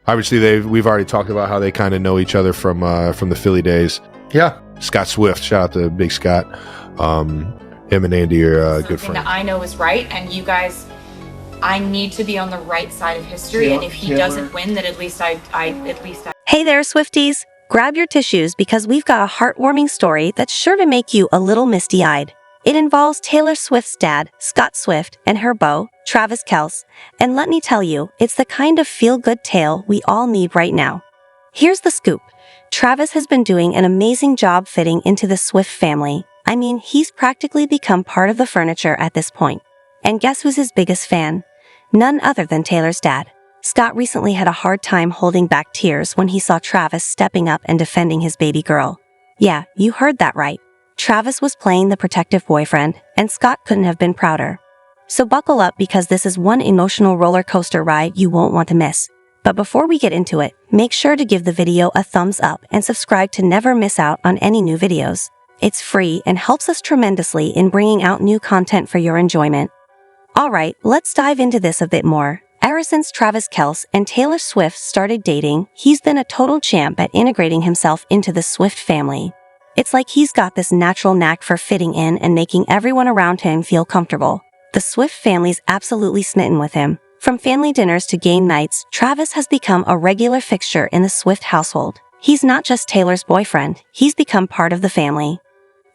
Obviously, we've already talked about how they kind of know each other from the Philly days. Yeah. Scott Swift, shout out to Big Scott. Him and Andy are good friends. That I know is right, and you guys, I need to be on the right side of history. And if he doesn't win, then at least I. Hey there, Swifties! Grab your tissues because we've got a heartwarming story that's sure to make you a little misty-eyed. It involves Taylor Swift's dad, Scott Swift, and her beau, Travis Kelce, and let me tell you, it's the kind of feel-good tale we all need right now. Here's the scoop. Travis has been doing an amazing job fitting into the Swift family. I mean, he's practically become part of the furniture at this point. And guess who's his biggest fan? None other than Taylor's dad. Scott recently had a hard time holding back tears when he saw Travis stepping up and defending his baby girl. Yeah, you heard that right. Travis was playing the protective boyfriend, and Scott couldn't have been prouder. So buckle up because this is one emotional roller coaster ride you won't want to miss. But before we get into it, make sure to give the video a thumbs up and subscribe to never miss out on any new videos. It's free and helps us tremendously in bringing out new content for your enjoyment. Alright, let's dive into this a bit more. Ever since Travis Kelce and Taylor Swift started dating, he's been a total champ at integrating himself into the Swift family. It's like he's got this natural knack for fitting in and making everyone around him feel comfortable. The Swift family's absolutely smitten with him. From family dinners to game nights, Travis has become a regular fixture in the Swift household. He's not just Taylor's boyfriend, he's become part of the family.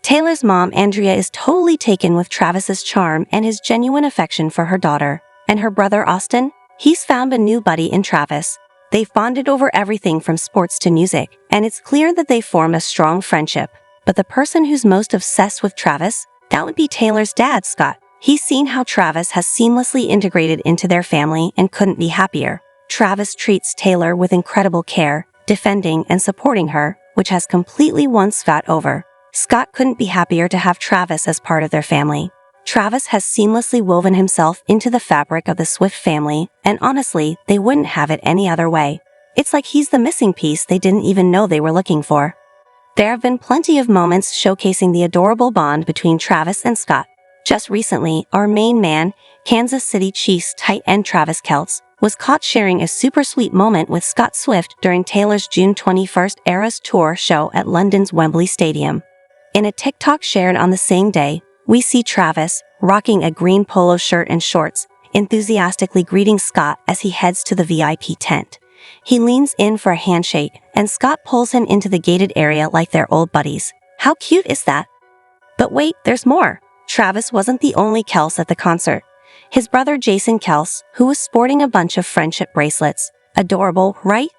Taylor's mom, Andrea, is totally taken with Travis's charm and his genuine affection for her daughter. And her brother, Austin? He's found a new buddy in Travis. They've bonded over everything from sports to music, and it's clear that they formed a strong friendship. But the person who's most obsessed with Travis? That would be Taylor's dad, Scott. He's seen how Travis has seamlessly integrated into their family and couldn't be happier. Travis treats Taylor with incredible care, defending and supporting her, which has completely won Scott over. Scott couldn't be happier to have Travis as part of their family. Travis has seamlessly woven himself into the fabric of the Swift family, and honestly, they wouldn't have it any other way. It's like he's the missing piece they didn't even know they were looking for. There have been plenty of moments showcasing the adorable bond between Travis and Scott. Just recently, our main man, Kansas City Chiefs tight end Travis Kelce, was caught sharing a super sweet moment with Scott Swift during Taylor's June 21st Eras Tour show at London's Wembley Stadium. In a TikTok shared on the same day, we see Travis, rocking a green polo shirt and shorts, enthusiastically greeting Scott as he heads to the VIP tent. He leans in for a handshake, and Scott pulls him into the gated area like they're old buddies. How cute is that? But wait, there's more. Travis wasn't the only Kelce at the concert. His brother Jason Kelce, who was sporting a bunch of friendship bracelets, adorable, right?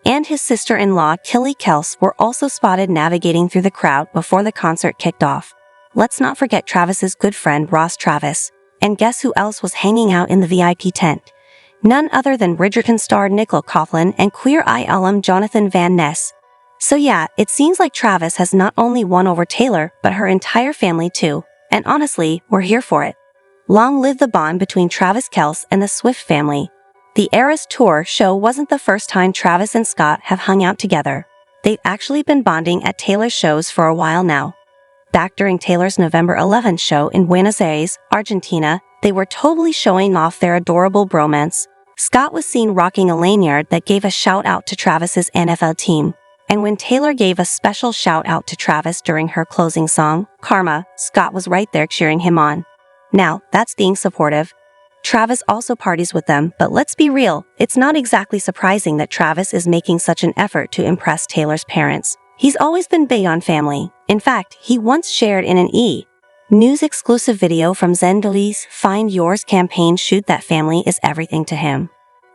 And his sister-in-law Kingsley Kelce were also spotted navigating through the crowd before the concert kicked off. Let's not forget Travis's good friend Ross Travis. And guess who else was hanging out in the VIP tent? None other than Bridgerton star Nicole Coughlan and Queer Eye alum Jonathan Van Ness. So yeah, it seems like Travis has not only won over Taylor, but her entire family too. And honestly, we're here for it. Long live the bond between Travis Kelce and the Swift family. The Eras Tour show wasn't the first time Travis and Scott have hung out together. They've actually been bonding at Taylor's shows for a while now. Back during Taylor's November 11th show in Buenos Aires, Argentina, they were totally showing off their adorable bromance. Scott was seen rocking a lanyard that gave a shout-out to Travis's NFL team. And when Taylor gave a special shout-out to Travis during her closing song, Karma, Scott was right there cheering him on. Now, that's being supportive. Travis also parties with them, but let's be real, it's not exactly surprising that Travis is making such an effort to impress Taylor's parents. He's always been big on family. In fact, he once shared in an News exclusive video from Zendali's Find Yours campaign shoot that family is everything to him.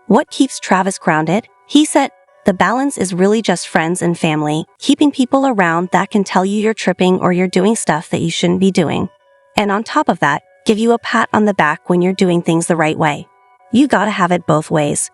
What keeps Travis grounded? He said, the balance is really just friends and family, keeping people around that can tell you you're tripping or you're doing stuff that you shouldn't be doing. And on top of that, give you a pat on the back when you're doing things the right way. You gotta have it both ways.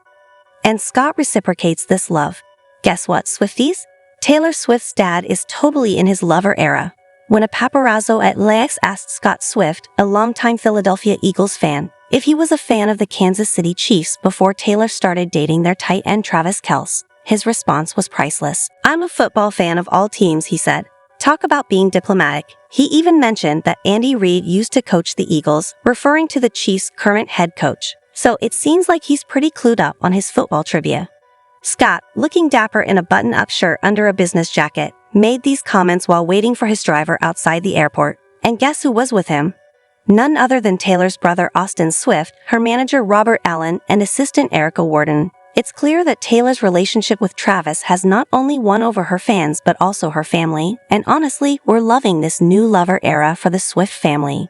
And Scott reciprocates this love. Guess what, Swifties? Taylor Swift's dad is totally in his lover era. When a paparazzo at LAX asked Scott Swift, a longtime Philadelphia Eagles fan, if he was a fan of the Kansas City Chiefs before Taylor started dating their tight end Travis Kelce, his response was priceless. I'm a football fan of all teams, he said. Talk about being diplomatic. He even mentioned that Andy Reid used to coach the Eagles, referring to the Chiefs' current head coach. So it seems like he's pretty clued up on his football trivia. Scott, looking dapper in a button-up shirt under a business jacket, made these comments while waiting for his driver outside the airport. And guess who was with him? None other than Taylor's brother Austin Swift, her manager Robert Allen, and assistant Erica Warden. It's clear that Taylor's relationship with Travis has not only won over her fans but also her family, and honestly, we're loving this new lover era for the Swift family.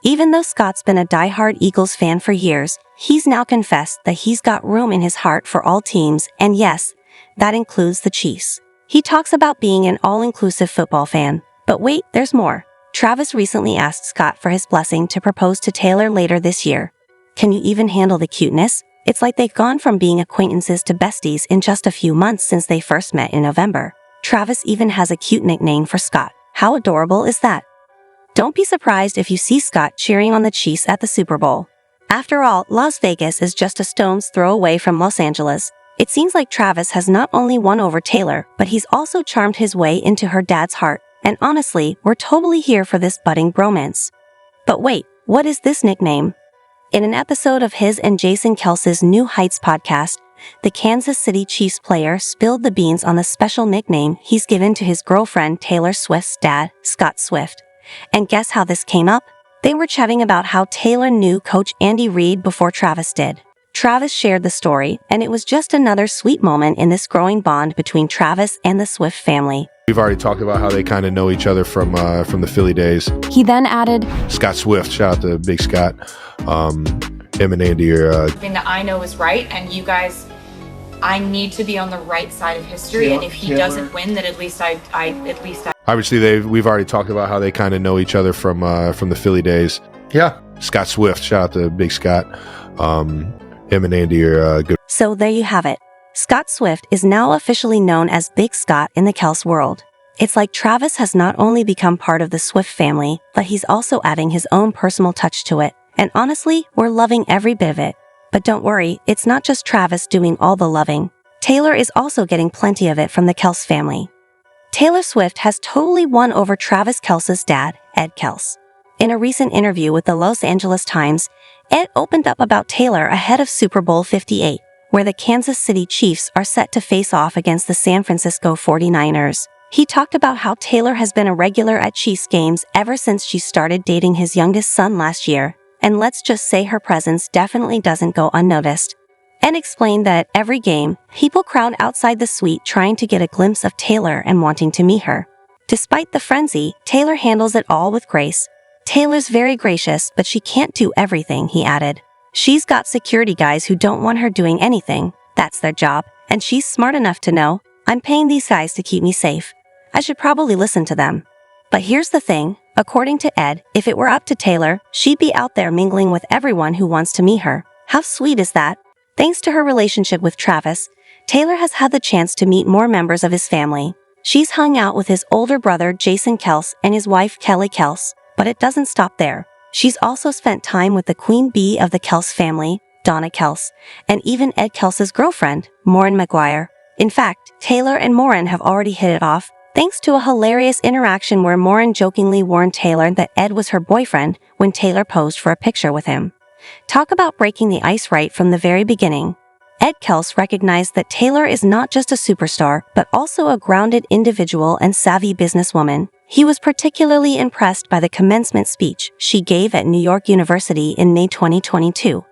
Even though Scott's been a diehard Eagles fan for years, he's now confessed that he's got room in his heart for all teams, and yes, that includes the Chiefs. He talks about being an all-inclusive football fan. But wait, there's more. Travis recently asked Scott for his blessing to propose to Taylor later this year. Can you even handle the cuteness? It's like they've gone from being acquaintances to besties in just a few months since they first met in November. Travis even has a cute nickname for Scott. How adorable is that? Don't be surprised if you see Scott cheering on the Chiefs at the Super Bowl. After all, Las Vegas is just a stone's throw away from Los Angeles. It seems like Travis has not only won over Taylor, but he's also charmed his way into her dad's heart. And honestly, we're totally here for this budding bromance. But wait, what is this nickname? In an episode of his and Jason Kelce's New Heights podcast, the Kansas City Chiefs player spilled the beans on the special nickname he's given to his girlfriend Taylor Swift's dad, Scott Swift. And guess how this came up? They were chatting about how Taylor knew Coach Andy Reid before Travis did. Travis shared the story, and it was just another sweet moment in this growing bond between Travis and the Swift family. We've already talked about how they kind of know each other from the Philly days. He then added, Scott Swift, shout out to Big Scott. Him and Andy are... Something that I know is right, and you guys, I need to be on the right side of history, and if he doesn't win, then at least I. Obviously, we've already talked about how they kind of know each other from the Philly days. Yeah. Scott Swift, shout out to Big Scott. Him and Andy are good. So there you have it. Scott Swift is now officially known as Big Scott in the Kelce world. It's like Travis has not only become part of the Swift family, but he's also adding his own personal touch to it. And honestly, we're loving every bit of it. But don't worry, it's not just Travis doing all the loving. Taylor is also getting plenty of it from the Kelce family. Taylor Swift has totally won over Travis Kelce's dad, Ed Kelce. In a recent interview with the Los Angeles Times, Ed opened up about Taylor ahead of Super Bowl 58, where the Kansas City Chiefs are set to face off against the San Francisco 49ers. He talked about how Taylor has been a regular at Chiefs games ever since she started dating his youngest son last year, and let's just say her presence definitely doesn't go unnoticed. Ed explained that at every game, people crowd outside the suite trying to get a glimpse of Taylor and wanting to meet her. Despite the frenzy, Taylor handles it all with grace. Taylor's very gracious, but she can't do everything, he added. She's got security guys who don't want her doing anything. That's their job, and she's smart enough to know, I'm paying these guys to keep me safe. I should probably listen to them. But here's the thing, according to Ed, if it were up to Taylor, she'd be out there mingling with everyone who wants to meet her. How sweet is that? Thanks to her relationship with Travis, Taylor has had the chance to meet more members of his family. She's hung out with his older brother Jason Kelce and his wife Kelly Kelce, but it doesn't stop there. She's also spent time with the queen bee of the Kelce family, Donna Kelce, and even Ed Kelce's girlfriend, Maureen McGuire. In fact, Taylor and Maureen have already hit it off, thanks to a hilarious interaction where Maureen jokingly warned Taylor that Ed was her boyfriend when Taylor posed for a picture with him. Talk about breaking the ice right from the very beginning. Ed Kelce recognized that Taylor is not just a superstar, but also a grounded individual and savvy businesswoman. He was particularly impressed by the commencement speech she gave at New York University in May 2022.